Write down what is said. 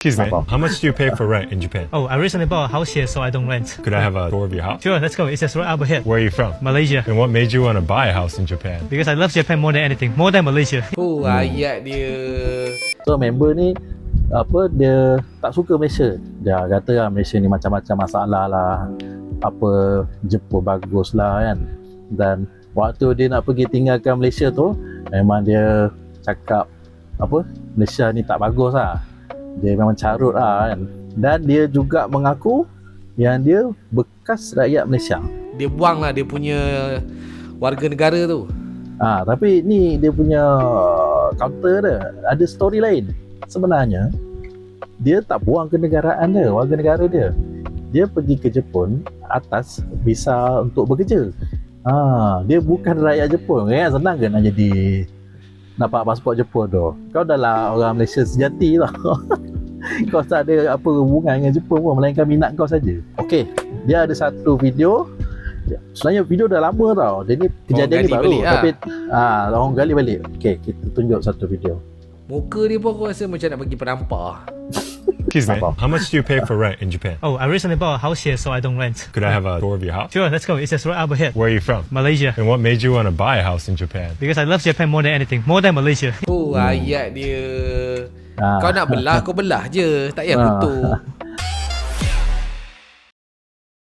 Excuse me, Apa? how much do you pay for rent in Japan? Oh, I recently bought a house here, so I don't rent. Could I have a tour of your house? Sure, let's go. It's just right over here. Where are you from? Malaysia. And what made you want to buy a house in Japan? Because I love Japan more than anything, more than Malaysia. Ayat dia. So member ni dia tak suka Malaysia. Dia kata lah Malaysia ni macam-macam masalah lah. Jepun bagus lah kan. Dan waktu dia nak pergi tinggalkan Malaysia tu, memang dia cakap Malaysia ni tak bagus lah. Dia memang carut lah kan. Dan dia juga mengaku yang dia bekas rakyat Malaysia. Dia buang lah dia punya warga negara tu. Tapi ni dia punya counter dia. Ada story lain. Sebenarnya dia tak buang kenegaraan dia, warga negara dia. Dia pergi ke Jepun atas visa untuk bekerja. Dia bukan rakyat Jepun. Senang ke nak jadi dapat pasport Jepun tu? Kau dah lah orang Malaysia sejati lah. Kau tak ada apa hubungan dengan Jepun pun, melainkan minat kau saja. Okey, dia ada satu video. Sebenarnya video dah lama tau. Jadi kejadian ni baru balik tapi orang gali balik. Okey, kita tunjuk satu video. Muka dia pun aku rasa macam nak pergi penampak. Excuse me, Apa? how much do you pay for rent in Japan? Oh, I recently bought a house here, so I don't rent. Could I have a tour of your house? Sure, let's go. It's just right over here. Where are you from? Malaysia. And what made you want to buy a house in Japan? Because I love Japan more than anything, more than Malaysia. Ayat dia. Kau nak belah, kau belah je. Tak payah kutuk.